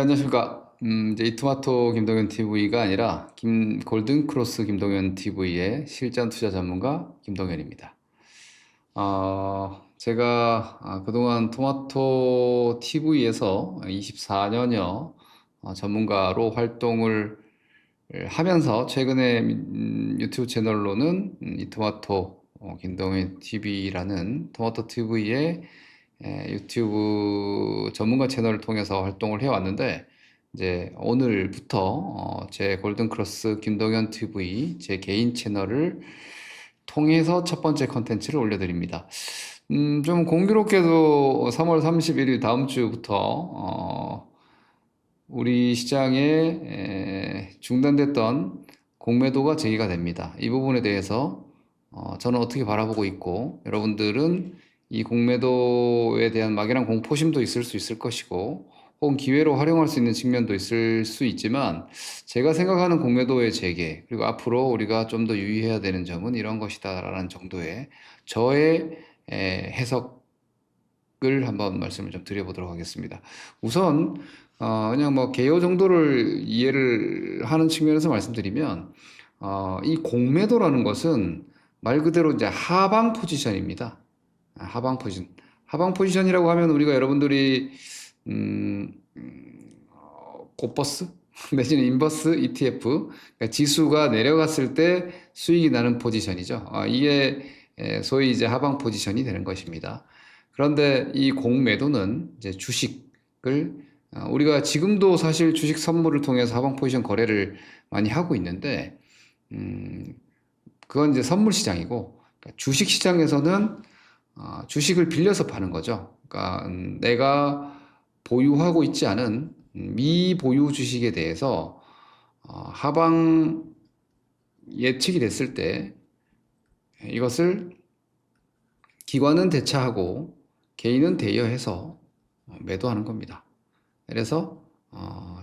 안녕하십니까. 이제 이토마토 김동현 TV가 아니라 골든크로스 김동현 TV의 실전 투자 전문가 김동현입니다. 제가 그동안 토마토 TV에서 24년여 전문가로 활동을 하면서 최근에 유튜브 채널로는 이토마토 김동현 TV라는 토마토 TV의 유튜브 전문가 채널을 통해서 활동을 해왔는데, 이제 오늘부터 제 골든크로스 김동현 TV 제 개인 채널을 통해서 첫 번째 컨텐츠를 올려드립니다. 좀 공교롭게도 3월 31일 다음 주부터 우리 시장에 중단됐던 공매도가 재개가 됩니다. 이 부분에 대해서 저는 어떻게 바라보고 있고, 여러분들은 이 공매도에 대한 막연한 공포심도 있을 수 있을 것이고, 혹은 기회로 활용할 수 있는 측면도 있을 수 있지만, 제가 생각하는 공매도의 재개, 그리고 앞으로 우리가 좀 더 유의해야 되는 점은 이런 것이다라는 정도의 저의 해석을 한번 말씀을 좀 드려보도록 하겠습니다. 우선 그냥 뭐 개요 정도를 이해를 하는 측면에서 말씀드리면, 이 공매도라는 것은 말 그대로 이제 하방 포지션입니다. 하방 포지션. 하방 포지션이라고 하면 우리가 여러분들이 곧버스 내지는 인버스 ETF, 그러니까 지수가 내려갔을 때 수익이 나는 포지션이죠. 이게 소위 이제 하방 포지션이 되는 것입니다. 그런데 이 공매도는 이제 주식을 우리가 지금도 사실 주식 선물을 통해서 하방 포지션 거래를 많이 하고 있는데, 그건 이제 선물 시장이고, 그러니까 주식 시장에서는 주식을 빌려서 파는 거죠. 그러니까 내가 보유하고 있지 않은 미보유 주식에 대해서 하방 예측이 됐을 때 이것을 기관은 대차하고 개인은 대여해서 매도하는 겁니다. 그래서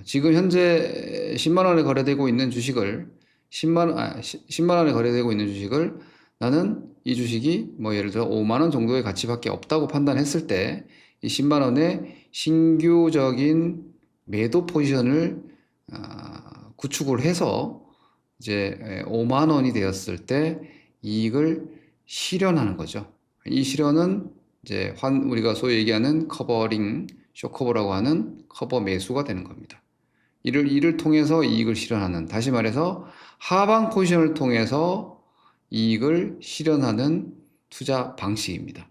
지금 현재 10만 원에 거래되고 있는 주식을 10만 원에 거래되고 있는 주식을 나는 이 주식이 뭐 예를 들어 5만 원 정도의 가치밖에 없다고 판단했을 때 이 10만 원의 신규적인 매도 포지션을 구축을 해서 이제 5만 원이 되었을 때 이익을 실현하는 거죠. 이 실현은 이제 우리가 소위 얘기하는 커버링, 쇼커버라고 하는 커버 매수가 되는 겁니다. 이를 통해서 이익을 실현하는, 다시 말해서 하방 포지션을 통해서 이익을 실현하는 투자 방식입니다.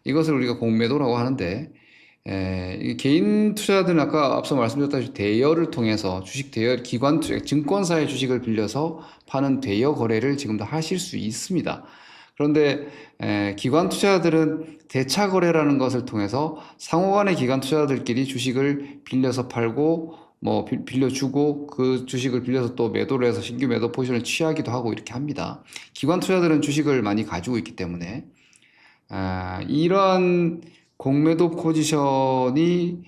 이것을 우리가 공매도라고 하는데, 개인 투자자들은 아까 앞서 말씀드렸다시피 대여를 통해서 주식 대여, 기관 투자, 증권사의 주식을 빌려서 파는 대여 거래를 지금도 하실 수 있습니다. 그런데 기관 투자자들은 대차 거래라는 것을 통해서 상호간의 기관 투자자들끼리 주식을 빌려서 팔고 뭐 빌려주고 그 주식을 빌려서 또 매도를 해서 신규 매도 포지션을 취하기도 하고 이렇게 합니다. 기관 투자자들은 주식을 많이 가지고 있기 때문에 이러한 공매도 포지션이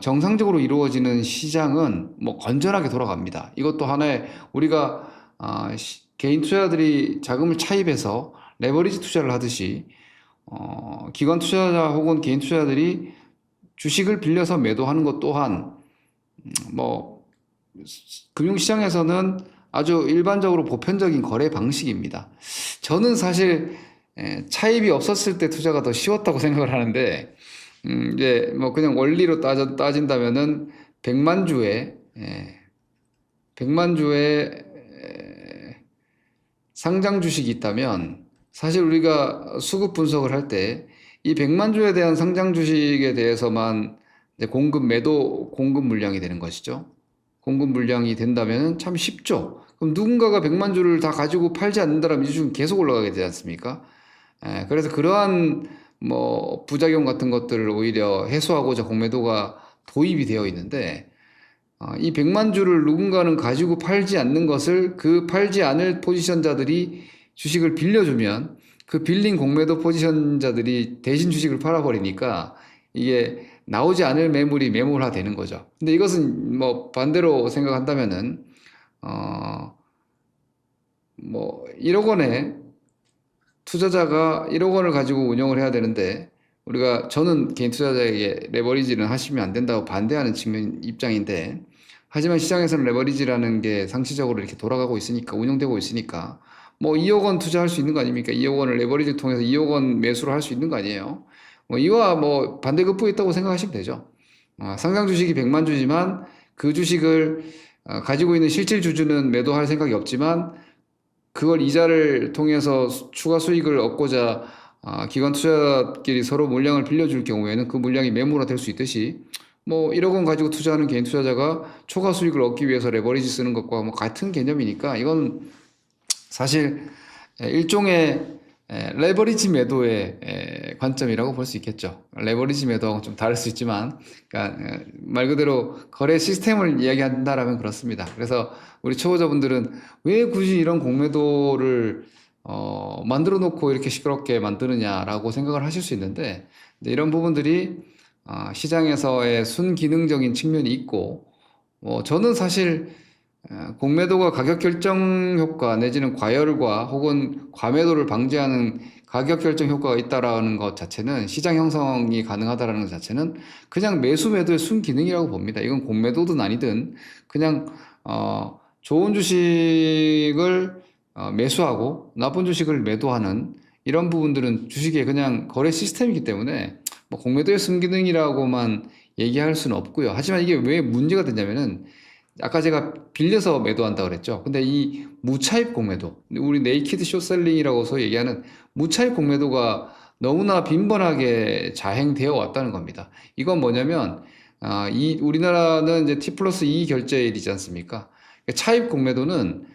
정상적으로 이루어지는 시장은 뭐 건전하게 돌아갑니다. 이것도 하나의 우리가 개인 투자자들이 자금을 차입해서 레버리지 투자를 하듯이 기관 투자자 혹은 개인 투자자들이 주식을 빌려서 매도하는 것 또한 뭐 금융시장에서는 아주 일반적으로 보편적인 거래 방식입니다. 저는 사실 차입이 없었을 때 투자가 더 쉬웠다고 생각을 하는데, 이제 뭐 그냥 원리로 따진다면은 100만 주에 100만 주에 상장 주식이 있다면, 사실 우리가 수급 분석을 할 때 이 100만 주에 대한 상장 주식에 대해서만 이제 공급 물량이 되는 것이죠. 공급 물량이 된다면 참 쉽죠. 그럼 누군가가 100만 주를 다 가지고 팔지 않는다면 이 주식은 계속 올라가게 되지 않습니까? 그래서 그러한 뭐 부작용 같은 것들을 오히려 해소하고자 공매도가 도입이 되어 있는데, 이 100만 주를 누군가는 가지고 팔지 않는 것을 그 팔지 않을 포지션자들이 주식을 빌려주면 그 빌린 공매도 포지션자들이 대신 주식을 팔아버리니까 이게 나오지 않을 매물이 매몰화 되는 거죠. 근데 이것은 뭐 반대로 생각한다면은 뭐 1억 원에 투자자가 1억 원을 가지고 운영을 해야 되는데 저는 개인 투자자에게 레버리지는 하시면 안 된다고 반대하는 측면 입장인데, 하지만 시장에서는 레버리지라는 게 상시적으로 이렇게 돌아가고 있으니까, 운영되고 있으니까, 뭐 2억 원 투자할 수 있는 거 아닙니까? 2억 원을 레버리지를 통해서 2억 원 매수를 할 수 있는 거 아니에요? 뭐 이와 뭐 반대급부에 있다고 생각하시면 되죠. 상장 주식이 100만 주지만 그 주식을 가지고 있는 실질 주주는 매도할 생각이 없지만 그걸 이자를 통해서 추가 수익을 얻고자 기관 투자자끼리 서로 물량을 빌려줄 경우에는 그 물량이 매물화 될 수 있듯이 뭐 1억 원 가지고 투자하는 개인 투자자가 초과 수익을 얻기 위해서 레버리지 쓰는 것과 뭐 같은 개념이니까 이건 사실 일종의 레버리지 매도의 관점이라고 볼 수 있겠죠. 레버리지 매도하고 좀 다를 수 있지만, 그러니까 말 그대로 거래 시스템을 이야기한다라면 그렇습니다. 그래서 우리 초보자분들은 왜 굳이 이런 공매도를 만들어 놓고 이렇게 시끄럽게 만드느냐라고 생각을 하실 수 있는데, 이런 부분들이 시장에서의 순기능적인 측면이 있고, 저는 사실 공매도가 가격 결정 효과 내지는 과열과 혹은 과매도를 방지하는 가격 결정 효과가 있다라는 것 자체는 시장 형성이 가능하다라는 것 자체는 그냥 매수 매도의 순기능이라고 봅니다. 이건 공매도든 아니든 그냥 좋은 주식을 매수하고 나쁜 주식을 매도하는 이런 부분들은 주식의 그냥 거래 시스템이기 때문에 뭐 공매도의 순기능이라고만 얘기할 수는 없고요. 하지만 이게 왜 문제가 되냐면은 아까 제가 빌려서 매도한다 그랬죠. 근데 이 무차입 공매도, 우리 네이키드 숏셀링이라고 소위 얘기하는 무차입 공매도가 너무나 빈번하게 자행되어 왔다는 겁니다. 이건 뭐냐면, 이 우리나라는 이제 T 플러스 2 결제일이지 않습니까? 차입 공매도는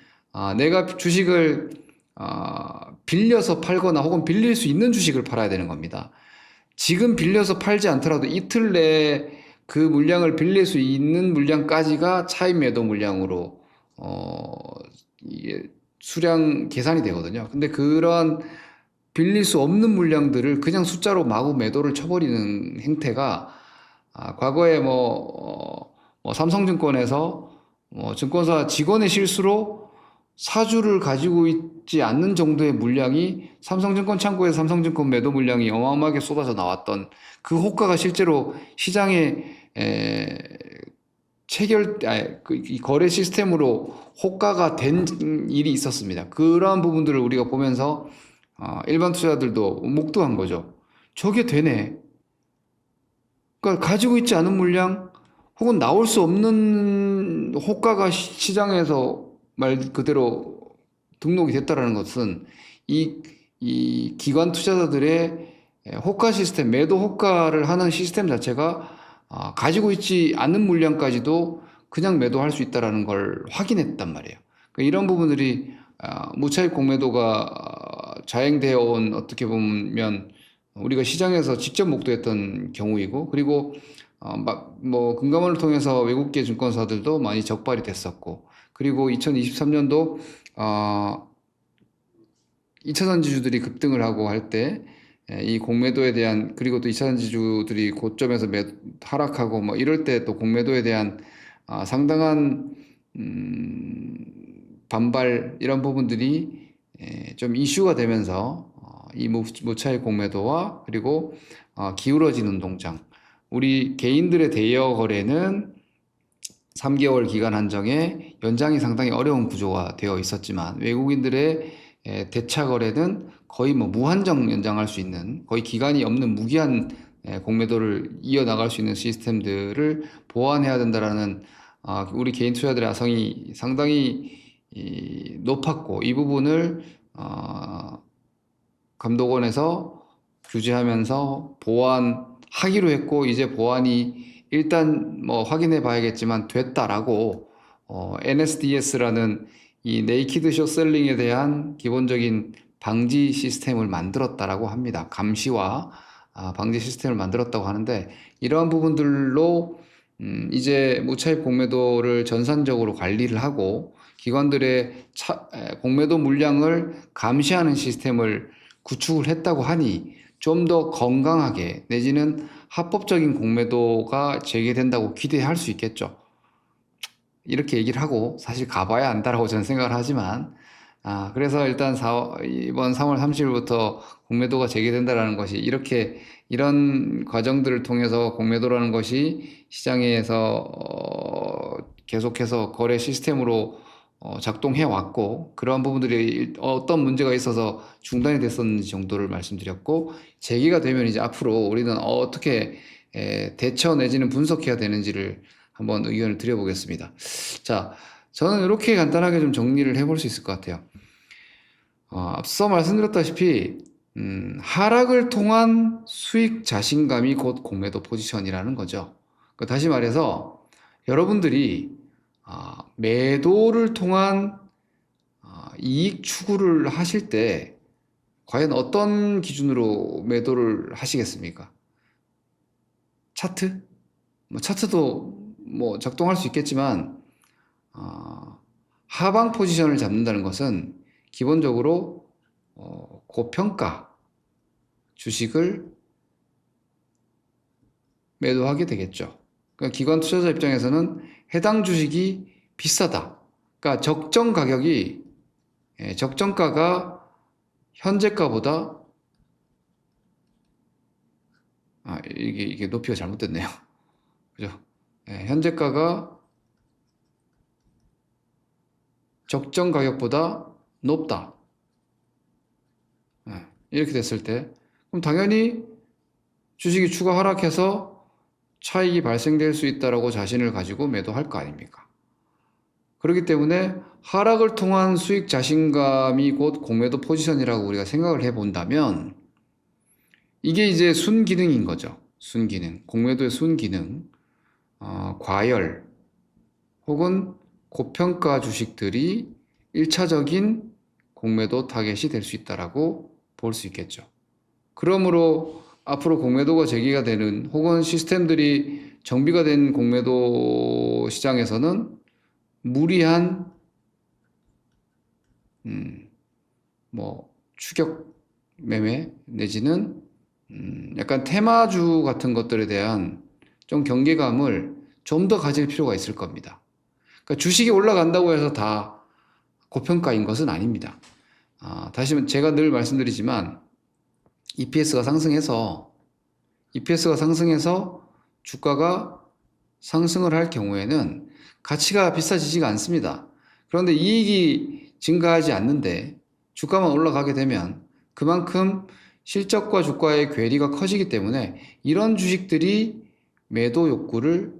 내가 주식을 빌려서 팔거나 혹은 빌릴 수 있는 주식을 팔아야 되는 겁니다. 지금 빌려서 팔지 않더라도 이틀 내에 그 물량을 빌릴 수 있는 물량까지가 차입 매도 물량으로 이게 수량 계산이 되거든요. 근데 그런 빌릴 수 없는 물량들을 그냥 숫자로 마구 매도를 쳐버리는 행태가 과거에 뭐 삼성증권에서 증권사 직원의 실수로 사주를 가지고 있지 않는 정도의 물량이 삼성증권 창구에서 삼성증권 매도 물량이 어마어마하게 쏟아져 나왔던 그 호가가 실제로 시장에 이 거래 시스템으로 호가가 된 일이 있었습니다. 그러한 부분들을 우리가 보면서 일반 투자자들도 목도한 거죠. 저게 되네. 그러니까 가지고 있지 않은 물량 혹은 나올 수 없는 호가가 시장에서 말 그대로 등록이 됐다라는 것은 이 기관 투자자들의 호가 시스템, 매도 호가를 하는 시스템 자체가 가지고 있지 않은 물량까지도 그냥 매도할 수 있다라는 걸 확인했단 말이에요. 그러니까 이런 부분들이 무차익 공매도가 자행되어 온 어떻게 보면 우리가 시장에서 직접 목도했던 경우이고, 그리고 뭐 금감원을 통해서 외국계 증권사들도 많이 적발이 됐었고, 그리고 2023년도 2차전 지주들이 급등을 하고 할 때 이 공매도에 대한, 그리고 또 2차전 지주들이 고점에서 하락하고 뭐 이럴 때 또 공매도에 대한 상당한 반발, 이런 부분들이 좀 이슈가 되면서 이 무차익 공매도와 그리고 기울어진 운동장, 우리 개인들의 대여 거래는 3개월 기간 한정에 연장이 상당히 어려운 구조가 되어 있었지만, 외국인들의 대차 거래는 거의 뭐 무한정 연장할 수 있는, 거의 기간이 없는 무기한 공매도를 이어나갈 수 있는 시스템들을 보완해야 된다라는 우리 개인 투자들의 아성이 상당히 높았고, 이 부분을 감독원에서 규제하면서 보완하기로 했고, 이제 보완이 일단 뭐 확인해 봐야겠지만 됐다라고 NSDS라는 이 네이키드 숏셀링에 대한 기본적인 방지 시스템을 만들었다라고 합니다. 감시와 방지 시스템을 만들었다고 하는데, 이러한 부분들로 이제 무차입 공매도를 전산적으로 관리를 하고 기관들의 공매도 물량을 감시하는 시스템을 구축을 했다고 하니 좀 더 건강하게 내지는 합법적인 공매도가 재개된다고 기대할 수 있겠죠. 이렇게 얘기를 하고 사실 가봐야 안다라고 저는 생각을 하지만 그래서 일단 이번 3월 30일부터 공매도가 재개된다라는 것이 이런 과정들을 통해서 공매도라는 것이 시장에서 계속해서 거래 시스템으로 작동해 왔고, 그러한 부분들이 어떤 문제가 있어서 중단이 됐었는지 정도를 말씀드렸고, 재개가 되면 이제 앞으로 우리는 어떻게 대처 내지는 분석해야 되는지를 한번 의견을 드려보겠습니다. 자, 저는 이렇게 간단하게 좀 정리를 해볼 수 있을 것 같아요. 앞서 말씀드렸다시피 하락을 통한 수익 자신감이 곧 공매도 포지션이라는 거죠. 다시 말해서 여러분들이 매도를 통한 이익 추구를 하실 때 과연 어떤 기준으로 매도를 하시겠습니까? 차트? 차트도 작동할 수 있겠지만 하방 포지션을 잡는다는 것은 기본적으로 고평가 주식을 매도하게 되겠죠. 그러니까 기관 투자자 입장에서는 해당 주식이 비싸다. 그러니까 적정가가 현재가보다 이게 높이가 잘못됐네요. 그죠? 현재가가 적정 가격보다 높다. 이렇게 됐을 때, 그럼 당연히 주식이 추가 하락해서 차익이 발생될 수 있다라고 자신을 가지고 매도할 거 아닙니까? 그렇기 때문에 하락을 통한 수익 자신감이 곧 공매도 포지션이라고 우리가 생각을 해본다면, 이게 이제 순기능인 거죠. 순기능. 공매도의 순기능. 과열 혹은 고평가 주식들이 1차적인 공매도 타겟이 될 수 있다라고 볼 수 있겠죠. 그러므로 앞으로 공매도가 재개가 되는 혹은 시스템들이 정비가 된 공매도 시장에서는 무리한 추격 매매 내지는 약간 테마주 같은 것들에 대한 좀 경계감을 좀 더 가질 필요가 있을 겁니다. 그러니까 주식이 올라간다고 해서 다 고평가인 것은 아닙니다. 다시 제가 늘 말씀드리지만 EPS가 상승해서 주가가 상승을 할 경우에는 가치가 비싸지지가 않습니다. 그런데 이익이 증가하지 않는데 주가만 올라가게 되면 그만큼 실적과 주가의 괴리가 커지기 때문에 이런 주식들이 매도 욕구를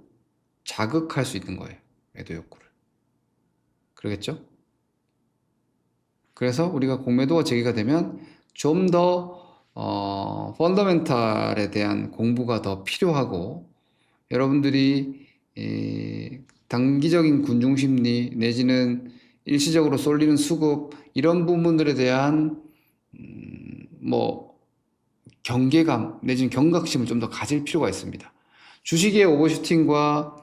자극할 수 있는 거예요. 매도 욕구를. 그러겠죠? 그래서 우리가 공매도가 재개가 되면 좀 더 펀더멘탈에 대한 공부가 더 필요하고, 여러분들이 단기적인 군중심리 내지는 일시적으로 쏠리는 수급, 이런 부분들에 대한 경계감 내지는 경각심을 좀 더 가질 필요가 있습니다. 주식의 오버슈팅과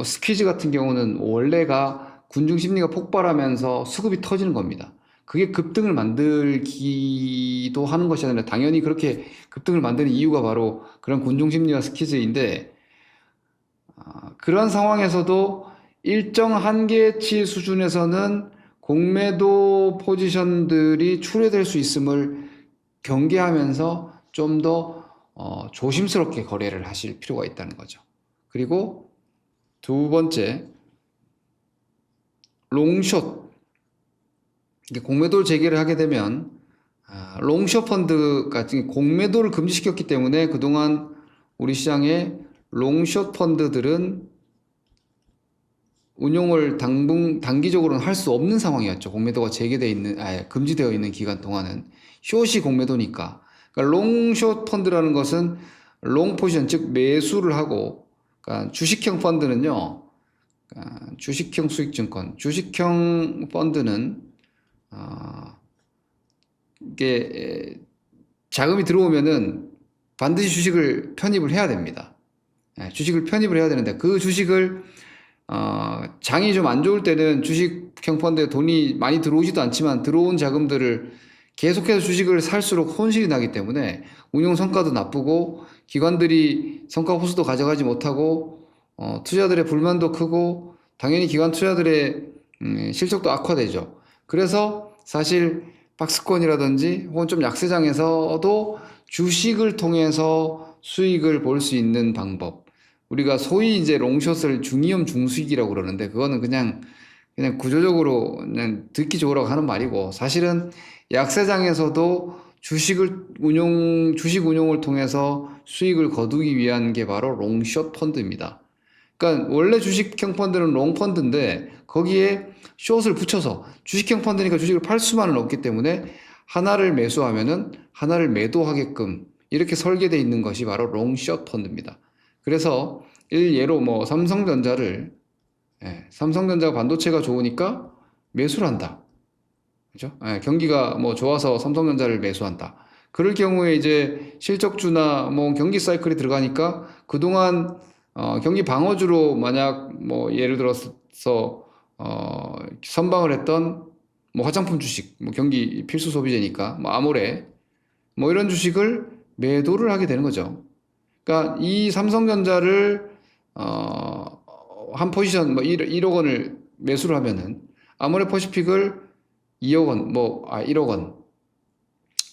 스퀴즈 같은 경우는 원래가 군중심리가 폭발하면서 수급이 터지는 겁니다. 그게 급등을 만들기도 하는 것이 아니라 당연히 그렇게 급등을 만드는 이유가 바로 그런 군중심리와 스퀴즈인데, 그런 상황에서도 일정 한계치 수준에서는 공매도 포지션들이 출회될 수 있음을 경계하면서 좀 더 조심스럽게 거래를 하실 필요가 있다는 거죠. 그리고 두 번째, 롱숏. 공매도를 재개를 하게 되면 롱숏 펀드가 공매도를 금지시켰기 때문에 그동안 우리 시장에 롱숏 펀드들은 운용을 단기적으로는 할 수 없는 상황이었죠. 공매도가 금지되어 있는 기간 동안은 숏이 공매도니까. 그러니까 롱숏 펀드라는 것은 롱 포지션, 즉 매수를 하고, 그러니까 주식형 펀드는요, 주식형 수익증권, 주식형 펀드는 이게 자금이 들어오면은 반드시 주식을 편입을 해야 됩니다. 주식을 편입을 해야 되는데, 그 주식을 장이 좀 안 좋을 때는 주식형 펀드에 돈이 많이 들어오지도 않지만 들어온 자금들을 계속해서 주식을 살수록 손실이 나기 때문에 운용 성과도 나쁘고 기관들이 성과 호수도 가져가지 못하고 투자들의 불만도 크고, 당연히 기관 투자들의 실적도 악화되죠. 그래서 사실 박스권이라든지 혹은 좀 약세장에서도 주식을 통해서 수익을 볼 수 있는 방법. 우리가 소위 이제 롱숏을 중이염 중수익이라고 그러는데 그거는 그냥 구조적으로 그냥 듣기 좋으라고 하는 말이고 사실은 약세장에서도 주식 운용을 통해서 수익을 거두기 위한 게 바로 롱숏 펀드입니다. 그러니까 원래 주식형 펀드는 롱 펀드인데 거기에 숏을 붙여서 주식형 펀드니까 주식을 팔 수만은 없기 때문에 하나를 매수하면은 하나를 매도하게끔 이렇게 설계되어 있는 것이 바로 롱숏 펀드입니다. 그래서 일예로 뭐 삼성전자가 반도체가 좋으니까 매수를 한다. 그죠? 경기가 뭐 좋아서 삼성전자를 매수한다. 그럴 경우에 이제 실적주나 뭐 경기 사이클이 들어가니까 그동안 경기 방어주로 만약 뭐 예를 들어서 선방을 했던 뭐 화장품 주식, 뭐 경기 필수 소비재니까 뭐 아모레 뭐 이런 주식을 매도를 하게 되는 거죠. 그러니까 이 삼성전자를 한 포지션 뭐 1억 원을 매수를 하면은 아모레 퍼시픽을 2억 원, 1억 원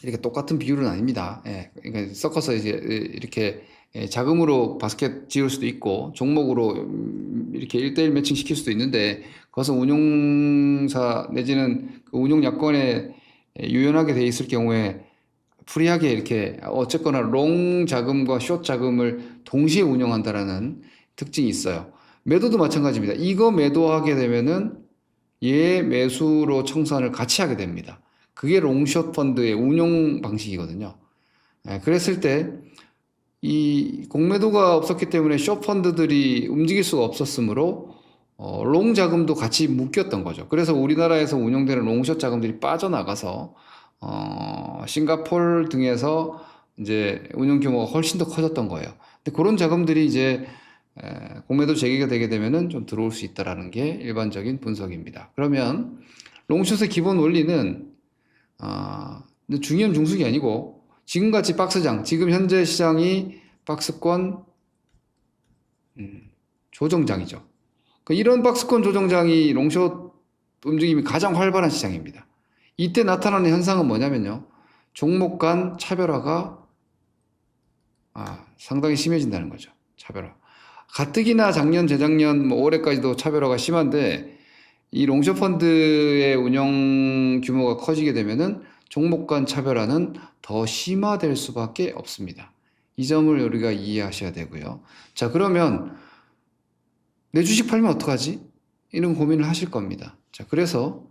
이렇게 똑같은 비율은 아닙니다. 그러니까 섞어서 이제 이렇게 자금으로 바스켓 지을 수도 있고 종목으로 이렇게 1대1 매칭 시킬 수도 있는데 그것은 운용사 내지는 그 운용 약관에 유연하게 돼 있을 경우에 프리하게 이렇게 어쨌거나 롱 자금과 숏 자금을 동시에 운영한다라는 특징이 있어요. 매도도 마찬가지입니다. 이거 매도하게 되면은 얘 매수로 청산을 같이 하게 됩니다. 그게 롱숏 펀드의 운용 방식이거든요. 그랬을 때 이 공매도가 없었기 때문에 숏 펀드들이 움직일 수가 없었으므로 롱 자금도 같이 묶였던 거죠. 그래서 우리나라에서 운영되는 롱숏 자금들이 빠져나가서 싱가폴 등에서 이제 운영 규모가 훨씬 더 커졌던 거예요. 근데 그런 자금들이 이제 공매도 재개가 되게 되면은 좀 들어올 수 있다라는 게 일반적인 분석입니다. 그러면 롱숏의 기본 원리는 중이염 중숙이 아니고 지금같이 박스장, 지금 현재 시장이 박스권 조정장이죠. 이런 박스권 조정장이 롱숏 움직임이 가장 활발한 시장입니다. 이때 나타나는 현상은 뭐냐면요. 종목 간 차별화가 상당히 심해진다는 거죠. 차별화. 가뜩이나 작년, 재작년, 뭐 올해까지도 차별화가 심한데 이 롱숏 펀드의 운영 규모가 커지게 되면은 종목 간 차별화는 더 심화될 수밖에 없습니다. 이 점을 우리가 이해하셔야 되고요. 자, 그러면 내 주식 팔면 어떡하지? 이런 고민을 하실 겁니다. 자, 그래서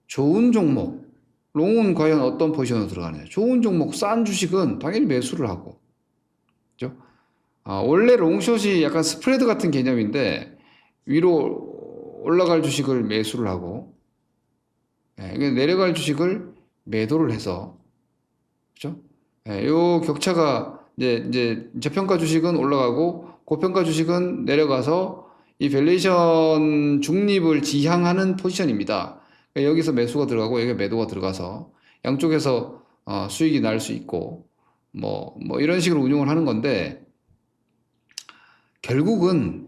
좋은 종목, 롱은 과연 어떤 포지션으로 들어가느냐? 좋은 종목, 싼 주식은 당연히 매수를 하고, 그죠? 원래 롱숏이 약간 스프레드 같은 개념인데 위로 올라갈 주식을 매수를 하고 내려갈 주식을 매도를 해서 그죠? 요 격차가 이제 저평가 주식은 올라가고 고평가 주식은 내려가서 이 밸류에이션 중립을 지향하는 포지션입니다. 그러니까 여기서 매수가 들어가고 여기 매도가 들어가서 양쪽에서 수익이 날 수 있고 뭐 이런 식으로 운용을 하는 건데 결국은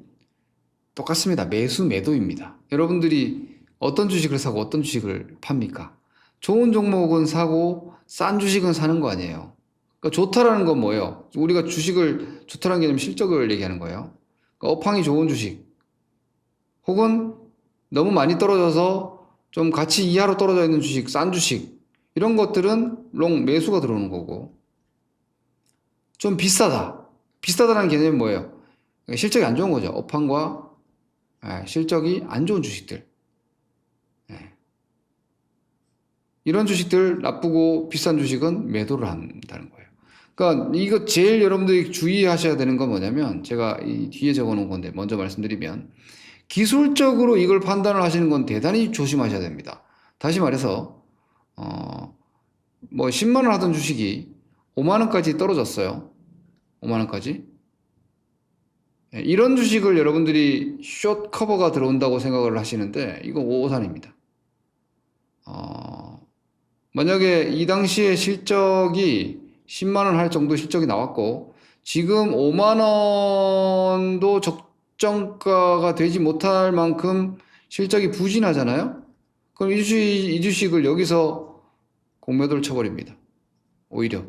똑같습니다. 매수 매도입니다. 여러분들이 어떤 주식을 사고 어떤 주식을 팝니까? 좋은 종목은 사고 싼 주식은 사는 거 아니에요. 그러니까 좋다라는 건 뭐예요? 우리가 주식을 좋다라는 개념 실적을 얘기하는 거예요. 그러니까 업황이 좋은 주식 혹은 너무 많이 떨어져서 좀 가치 이하로 떨어져 있는 주식, 싼 주식 이런 것들은 롱 매수가 들어오는 거고 좀 비싸다. 비싸다라는 개념이 뭐예요? 실적이 안 좋은 거죠. 업황과 실적이 안 좋은 주식들. 이런 주식들 나쁘고 비싼 주식은 매도를 한다는 거예요. 그러니까 이거 제일 여러분들이 주의하셔야 되는 건 뭐냐면 제가 이 뒤에 적어 놓은 건데 먼저 말씀드리면 기술적으로 이걸 판단을 하시는 건 대단히 조심하셔야 됩니다. 다시 말해서 뭐 10만 원 하던 주식이 5만 원까지 떨어졌어요. 5만 원까지. 이런 주식을 여러분들이 숏 커버가 들어온다고 생각을 하시는데 이거 오산입니다. 만약에 이 당시에 실적이 10만 원 할 정도 실적이 나왔고 지금 5만 원도 적정가가 되지 못할 만큼 실적이 부진하잖아요. 그럼 이 주식을 여기서 공매도를 쳐버립니다. 오히려.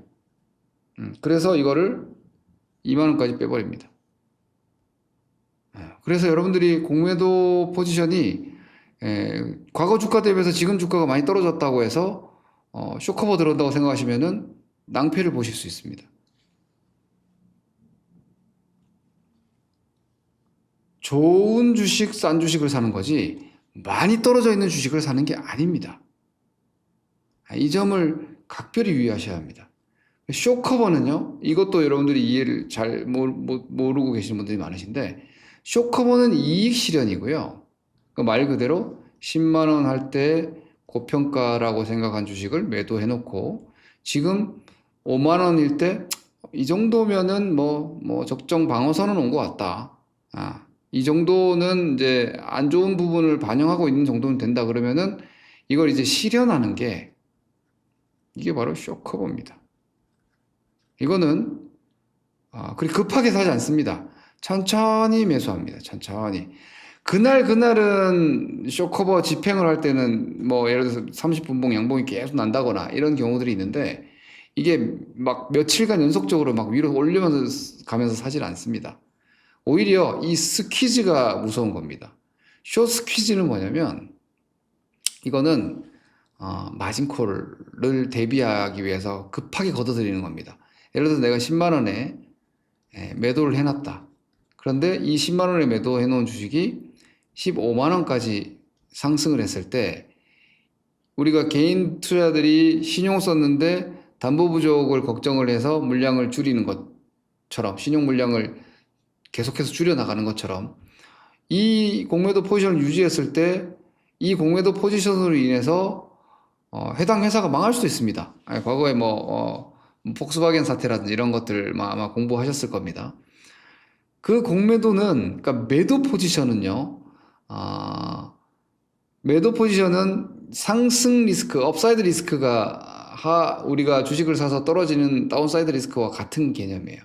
그래서 이거를 2만 원까지 빼버립니다. 그래서 여러분들이 공매도 포지션이 과거 주가 대비해서 지금 주가가 많이 떨어졌다고 해서 쇼커버 들어온다고 생각하시면은 낭패를 보실 수 있습니다. 좋은 주식, 싼 주식을 사는 거지 많이 떨어져 있는 주식을 사는 게 아닙니다. 이 점을 각별히 유의하셔야 합니다. 쇼커버는요, 이것도 여러분들이 이해를 잘 모르고 계시는 분들이 많으신데, 쇼커버는 이익 실현이고요. 말 그대로 10만 원 할 때 고평가라고 생각한 주식을 매도해 놓고, 지금 5만 원일 때, 이 정도면은 뭐 적정 방어선은 온 것 같다. 이 정도는 이제 안 좋은 부분을 반영하고 있는 정도는 된다 그러면은 이걸 이제 실현하는 게 이게 바로 쇼커버입니다. 이거는 그리 급하게 사지 않습니다. 천천히 매수합니다. 천천히. 그날은 쇼커버 집행을 할 때는 뭐 예를 들어서 30분봉 양봉이 계속 난다거나 이런 경우들이 있는데 이게 막 며칠간 연속적으로 막 위로 올리면서 가면서 사질 않습니다. 오히려 이 스퀴즈가 무서운 겁니다. 숏 스퀴즈는 뭐냐면 이거는 마진콜을 대비하기 위해서 급하게 걷어들이는 겁니다. 예를 들어서 내가 10만 원에 매도를 해놨다. 그런데 이 10만 원에 매도해 놓은 주식이 15만 원까지 상승을 했을 때 우리가 개인 투자들이 신용 썼는데 담보 부족을 걱정을 해서 물량을 줄이는 것처럼 신용 물량을 계속해서 줄여나가는 것처럼 이 공매도 포지션을 유지했을 때 이 공매도 포지션으로 인해서 해당 회사가 망할 수도 있습니다. 과거에 폭스바겐 사태라든지 이런 것들 아마 공부하셨을 겁니다. 그 공매도는, 그러니까 매도 포지션은요, 매도 포지션은 상승 리스크, 업사이드 리스크가 우리가 주식을 사서 떨어지는 다운사이드 리스크와 같은 개념이에요.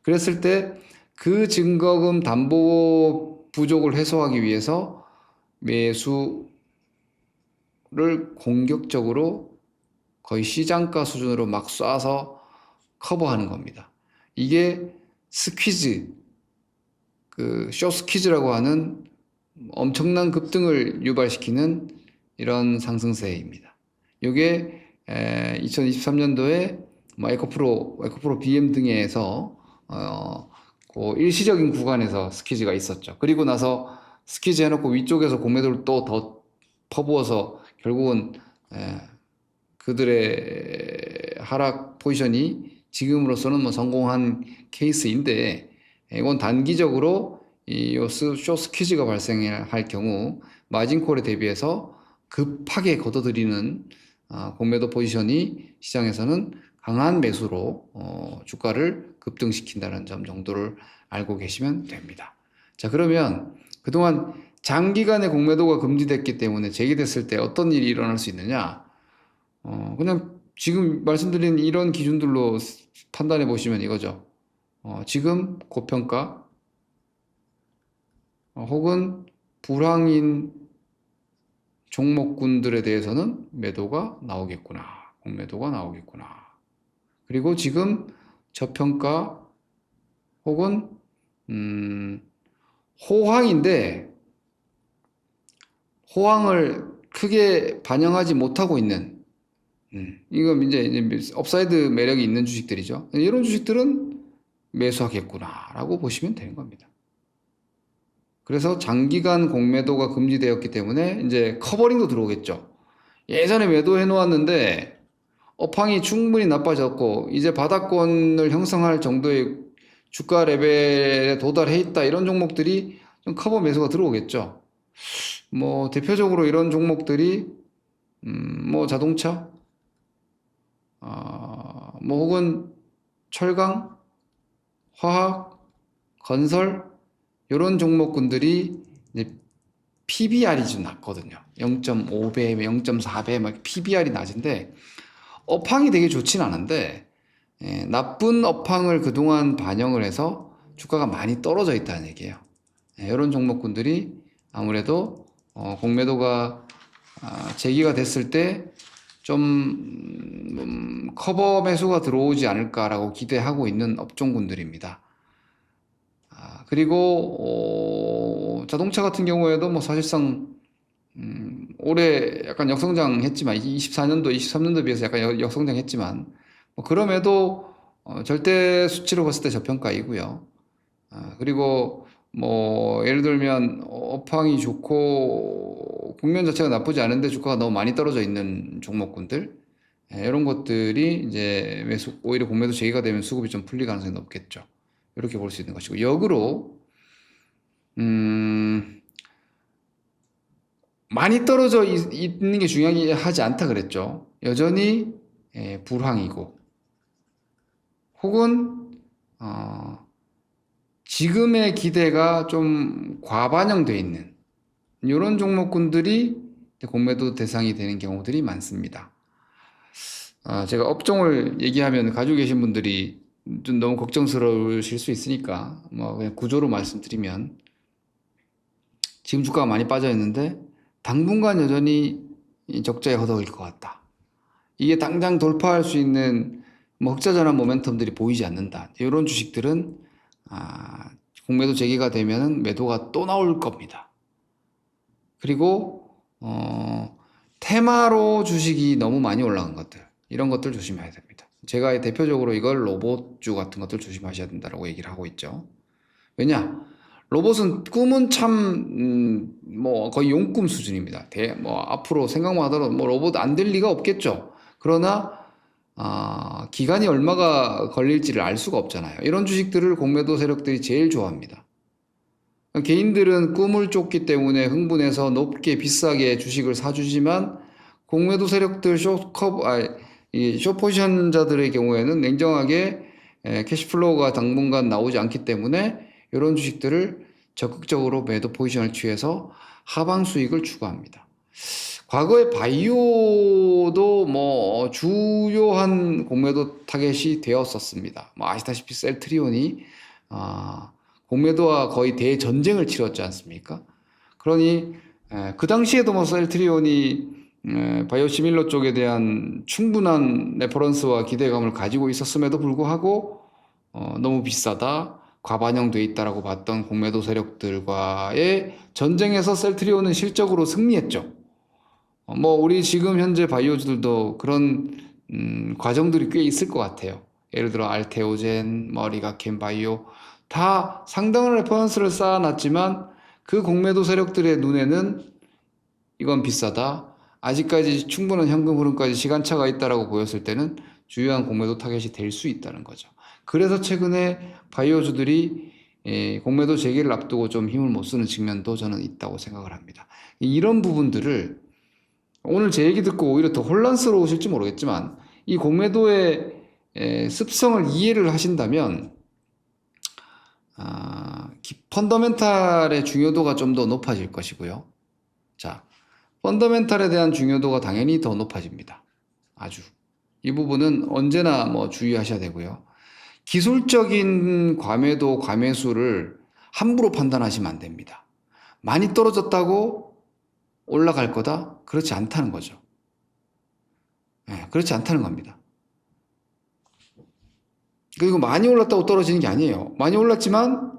그랬을 때 그 증거금 담보 부족을 해소하기 위해서 매수를 공격적으로 거의 시장가 수준으로 막 쏴서 커버하는 겁니다. 이게 스퀴즈, 숏 스퀴즈라고 하는 엄청난 급등을 유발시키는 이런 상승세입니다. 이게 2023년도에 에코프로 BM 등에서 그 일시적인 구간에서 스퀴즈가 있었죠. 그리고 나서 스퀴즈 해놓고 위쪽에서 공매도를 또 더 퍼부어서 결국은 그들의 하락 포지션이 지금으로서는 성공한 케이스인데 이건 단기적으로 이 숏 스퀴즈가 발생할 경우 마진콜에 대비해서 급하게 걷어들이는 공매도 포지션이 시장에서는 강한 매수로 주가를 급등시킨다는 점 정도를 알고 계시면 됩니다. 자, 그러면 그동안 장기간의 공매도가 금지됐기 때문에 재개됐을 때 어떤 일이 일어날 수 있느냐? 그냥 지금 말씀드린 이런 기준들로 판단해 보시면 이거죠. 지금 고평가 혹은 불황인 종목군들에 대해서는 매도가 나오겠구나. 공매도가 나오겠구나. 그리고 지금 저평가 혹은 호황인데 호황을 크게 반영하지 못하고 있는 이건 이제 업사이드 매력이 있는 주식들이죠. 이런 주식들은 매수하겠구나라고 보시면 되는 겁니다. 그래서 장기간 공매도가 금지되었기 때문에 이제 커버링도 들어오겠죠. 예전에 매도해 놓았는데 업황이 충분히 나빠졌고 이제 바닥권을 형성할 정도의 주가 레벨에 도달해 있다 이런 종목들이 좀 커버 매수가 들어오겠죠. 대표적으로 이런 종목들이 자동차, 혹은 철강, 화학, 건설 이런 종목군들이 이제 PBR이 좀 낮거든요. 0.5배, 0.4배 막 PBR이 낮은데 업황이 되게 좋진 않은데 나쁜 업황을 그동안 반영을 해서 주가가 많이 떨어져 있다는 얘기예요. 이런 종목군들이 아무래도 공매도가 제기가 됐을 때 좀 커버 매수가 들어오지 않을까라고 기대하고 있는 업종군들입니다. 그리고 자동차 같은 경우에도 뭐 사실상 올해 약간 역성장했지만 24년도, 23년도 비해서 약간 역성장했지만 뭐 그럼에도 절대 수치로 봤을 때 저평가이고요. 그리고 뭐 예를 들면 업황이 좋고 국면 자체가 나쁘지 않은데 주가가 너무 많이 떨어져 있는 종목군들, 이런 것들이 이제 오히려 공매도 제기가 되면 수급이 좀 풀릴 가능성이 높겠죠. 이렇게 볼 수 있는 것이고, 역으로 많이 떨어져 있는 게 중요하지 않다 그랬죠. 여전히 불황이고, 혹은 지금의 기대가 좀 과반영돼 있는 이런 종목군들이 공매도 대상이 되는 경우들이 많습니다. 제가 업종을 얘기하면 가지고 계신 분들이 좀 너무 걱정스러우실 수 있으니까 뭐 그냥 구조로 말씀드리면, 지금 주가가 많이 빠져 있는데 당분간 여전히 적자에 허덕일 것 같다. 이게 당장 돌파할 수 있는 뭐 흑자 전환 모멘텀들이 보이지 않는다. 이런 주식들은 공매도 제기가 되면은 매도가 또 나올 겁니다. 그리고 테마로 주식이 너무 많이 올라간 것들, 이런 것들 조심해야 됩니다. 제가 대표적으로 이걸 로봇주 같은 것들 조심하셔야 된다고 얘기를 하고 있죠. 왜냐? 로봇은 꿈은 참, 뭐, 거의 용꿈 수준입니다. 뭐, 앞으로 생각만 하더라도 뭐 로봇 안 될 리가 없겠죠. 그러나, 기간이 얼마가 걸릴지를 알 수가 없잖아요. 이런 주식들을 공매도 세력들이 제일 좋아합니다. 개인들은 꿈을 쫓기 때문에 흥분해서 높게 비싸게 주식을 사주지만, 공매도 세력들 이 숏포지션자들의 경우에는 냉정하게 캐시플로우가 당분간 나오지 않기 때문에 이런 주식들을 적극적으로 매도 포지션을 취해서 하방 수익을 추구합니다. 과거에 바이오도 뭐 주요한 공매도 타겟이 되었었습니다. 뭐 아시다시피 셀트리온이 공매도와 거의 대전쟁을 치렀지 않습니까? 그러니 그 당시에도 뭐 셀트리온이 바이오시밀러 쪽에 대한 충분한 레퍼런스와 기대감을 가지고 있었음에도 불구하고 너무 비싸다, 과반영돼 있다라고 봤던 공매도 세력들과의 전쟁에서 셀트리온은 실적으로 승리했죠. 뭐 우리 지금 현재 바이오주들도 그런 과정들이 꽤 있을 것 같아요. 예를 들어 알테오젠, 리가켄 바이오 다 상당한 레퍼런스를 쌓아놨지만 그 공매도 세력들의 눈에는 이건 비싸다, 아직까지 충분한 현금 흐름까지 시간차가 있다라고 보였을 때는 주요한 공매도 타겟이 될 수 있다는 거죠. 그래서 최근에 바이오주들이 공매도 재개를 앞두고 좀 힘을 못 쓰는 측면도 저는 있다고 생각을 합니다. 이런 부분들을 오늘 제 얘기 듣고 오히려 더 혼란스러우실지 모르겠지만, 이 공매도의 습성을 이해를 하신다면 펀더멘탈의 중요도가 좀 더 높아질 것이고요. 자, 펀더멘탈에 대한 중요도가 당연히 더 높아집니다. 아주. 이 부분은 언제나 뭐 주의하셔야 되고요. 기술적인 과매도, 과매수를 함부로 판단하시면 안 됩니다. 많이 떨어졌다고 올라갈 거다? 그렇지 않다는 거죠. 그렇지 않다는 겁니다. 그리고 많이 올랐다고 떨어지는 게 아니에요. 많이 올랐지만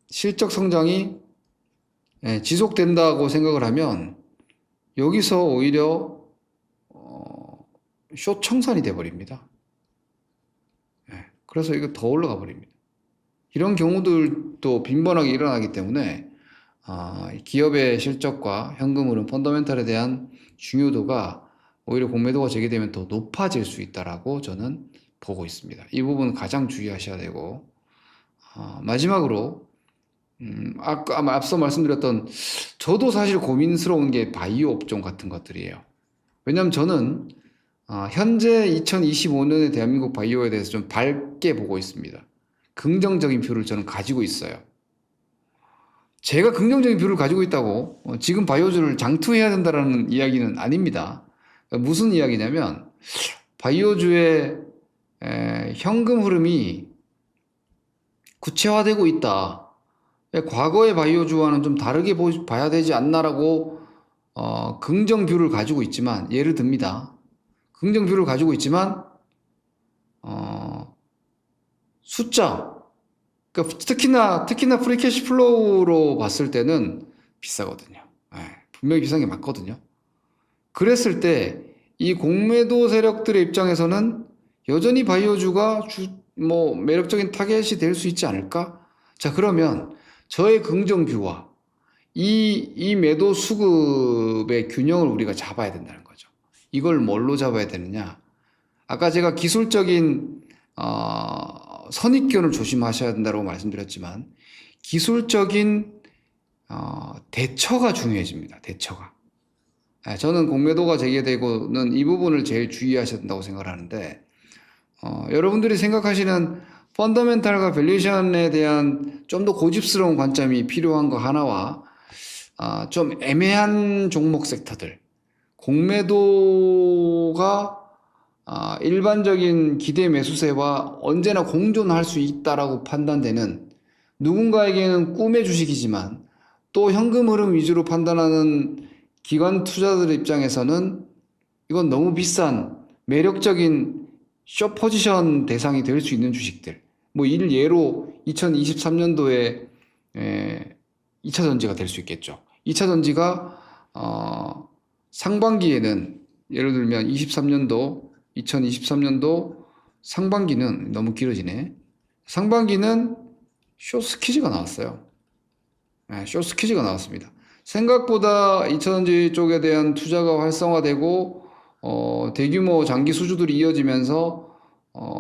실적 성장이 지속된다고 생각을 하면 여기서 오히려 숏 청산이 돼버립니다. 그래서 이거 더 올라가 버립니다. 이런 경우들도 빈번하게 일어나기 때문에 기업의 실적과 현금 흐름, 펀더멘탈에 대한 중요도가 오히려 공매도가 제기되면 더 높아질 수 있다라고 저는 보고 있습니다. 이 부분 가장 주의하셔야 되고, 마지막으로 아까 앞서 말씀드렸던, 저도 사실 고민스러운 게 바이오 업종 같은 것들이에요. 왜냐하면 저는 현재 2025년의 대한민국 바이오에 대해서 좀 밝게 보고 있습니다. 긍정적인 뷰를 저는 가지고 있어요. 제가 긍정적인 뷰를 가지고 있다고 지금 바이오주를 장투해야 된다는 이야기는 아닙니다. 그러니까 무슨 이야기냐면, 바이오주의 현금 흐름이 구체화되고 있다, 과거의 바이오주와는 좀 다르게 봐야 되지 않나라고 긍정뷰를 가지고 있지만, 예를 듭니다. 긍정뷰를 가지고 있지만 어, 숫자, 그러니까 특히나 프리캐시 플로우로 봤을 때는 비싸거든요. 예, 분명히 비싼 게 맞거든요. 그랬을 때 이 공매도 세력들의 입장에서는 여전히 바이오주가 뭐 매력적인 타겟이 될 수 있지 않을까? 자, 그러면 저의 긍정뷰와 이 매도 수급의 균형을 우리가 잡아야 된다는 거죠. 이걸 뭘로 잡아야 되느냐? 아까 제가 기술적인 선입견을 조심하셔야 된다고 말씀드렸지만, 기술적인 대처가 중요해집니다. 대처가. 저는 공매도가 재개되고는 이 부분을 제일 주의하셔야 된다고 생각을 하는데, 여러분들이 생각하시는 펀더멘탈과 밸류에이션에 대한 좀 더 고집스러운 관점이 필요한 거 하나와 좀 애매한 종목 섹터들, 공매도가 일반적인 기대 매수세와 언제나 공존할 수 있다라고 판단되는, 누군가에게는 꿈의 주식이지만 또 현금 흐름 위주로 판단하는 기관 투자들 입장에서는 이건 너무 비싼 매력적인 숏 포지션 대상이 될 수 있는 주식들. 뭐 예로 2023년도에 2차 전지가 될 수 있겠죠. 2차 전지가 상반기에는, 예를 들면 2023년도 상반기는 너무 길어지네. 상반기는 숏스퀴즈가 나왔어요. 숏스퀴즈가 나왔습니다. 생각보다 2차 전지 쪽에 대한 투자가 활성화되고 대규모 장기 수주들이 이어지면서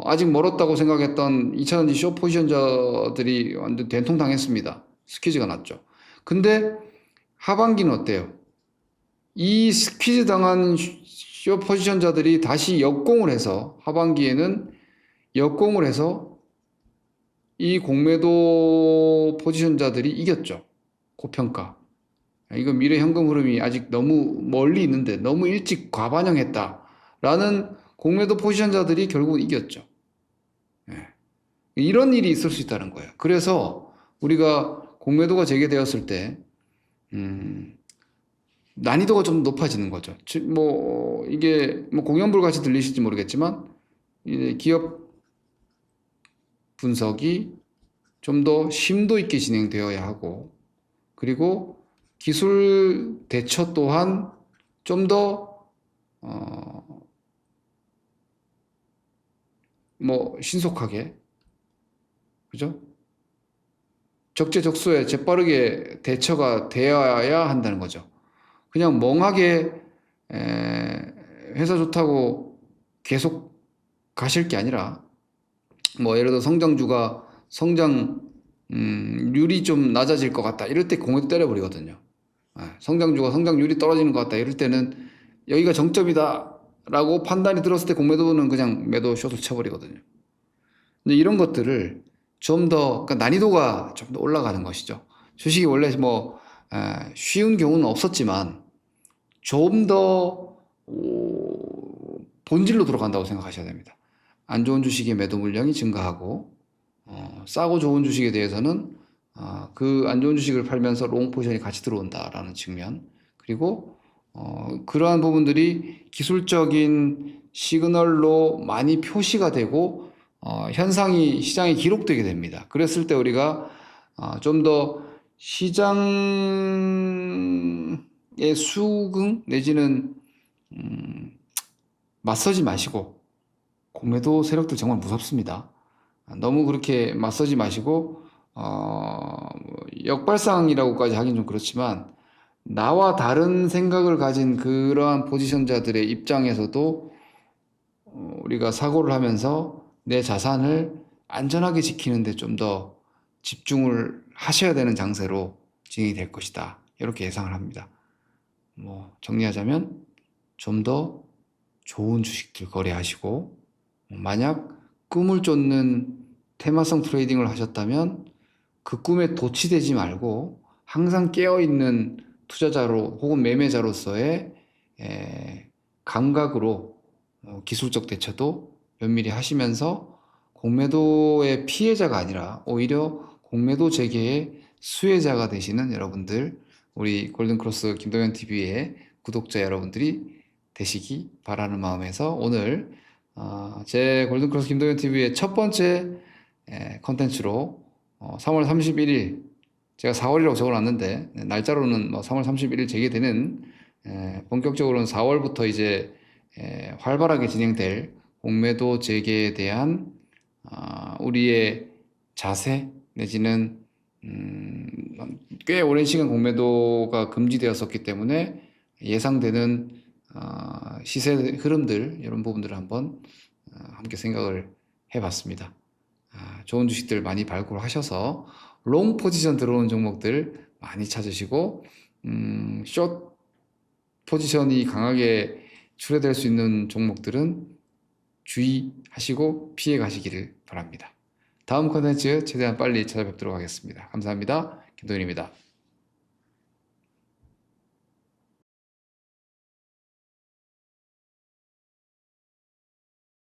아직 멀었다고 생각했던 2차 전지 숏 포지션자들이 완전 된통당했습니다. 스퀴즈가 났죠. 근데 하반기는 어때요? 이 스퀴즈 당한 숏 포지션자들이 다시 역공을 해서, 하반기에는 역공을 해서 이 공매도 포지션자들이 이겼죠. 고평가. 이거 미래 현금 흐름이 아직 너무 멀리 있는데 너무 일찍 과반영했다라는 공매도 포지션자들이 결국은 이겼죠. 이런 일이 있을 수 있다는 거예요. 그래서 우리가 공매도가 재개되었을 때 난이도가 좀 높아지는 거죠. 뭐 이게 뭐 공연불 같이 들리실지 모르겠지만, 이제 기업 분석이 좀 더 심도 있게 진행되어야 하고, 그리고 기술 대처 또한 좀 더 뭐 신속하게, 그죠? 적재적소에 재빠르게 대처가 되어야 한다는 거죠. 그냥 멍하게 회사 좋다고 계속 가실 게 아니라, 뭐 예를 들어 성장률이 좀 낮아질 것 같다 이럴 때 공매도 때려버리거든요. 성장률이 떨어지는 것 같다 이럴 때는 여기가 정점이다 라고 판단이 들었을 때 공매도는 그냥 매도 숏을 쳐버리거든요. 근데 이런 것들을 좀 더, 그러니까 난이도가 좀 더 올라가는 것이죠. 주식이 원래 뭐 쉬운 경우는 없었지만 좀 더 본질로 들어간다고 생각하셔야 됩니다. 안 좋은 주식의 매도 물량이 증가하고, 싸고 좋은 주식에 대해서는 그 안 좋은 주식을 팔면서 롱 포지션이 같이 들어온다라는 측면, 그리고 그러한 부분들이 기술적인 시그널로 많이 표시가 되고 현상이 시장에 기록되게 됩니다. 그랬을 때 우리가 좀 더 시장의 수긍 내지는 맞서지 마시고, 공매도 세력들 정말 무섭습니다. 너무 그렇게 맞서지 마시고 역발상이라고까지 하긴 좀 그렇지만, 나와 다른 생각을 가진 그러한 포지션자들의 입장에서도 우리가 사고를 하면서 내 자산을 안전하게 지키는 데 좀 더 집중을 하셔야 되는 장세로 진행이 될 것이다. 이렇게 예상을 합니다. 뭐 정리하자면 좀 더 좋은 주식들 거래하시고, 만약 꿈을 쫓는 테마성 트레이딩을 하셨다면 그 꿈에 도취되지 말고 항상 깨어있는 투자자로 혹은 매매자로서의 감각으로 기술적 대처도 면밀히 하시면서 공매도의 피해자가 아니라 오히려 공매도 재개의 수혜자가 되시는 여러분들, 우리 골든크로스 김동현 TV의 구독자 여러분들이 되시기 바라는 마음에서 오늘 제 골든크로스 김동현 TV의 첫 번째 컨텐츠로 3월 31일, 제가 4월이라고 적어놨는데 날짜로는 3월 31일 재개되는, 본격적으로는 4월부터 이제 활발하게 진행될 공매도 재개에 대한 우리의 자세 내지는 꽤 오랜 시간 공매도가 금지되었었기 때문에 예상되는 시세 흐름들, 이런 부분들을 한번 함께 생각을 해봤습니다. 좋은 주식들 많이 발굴하셔서 롱 포지션 들어오는 종목들 많이 찾으시고, 숏 포지션이 강하게 출회될 수 있는 종목들은 주의하시고 피해 가시기를 바랍니다. 다음 컨텐츠 최대한 빨리 찾아뵙도록 하겠습니다. 감사합니다. 김동현입니다.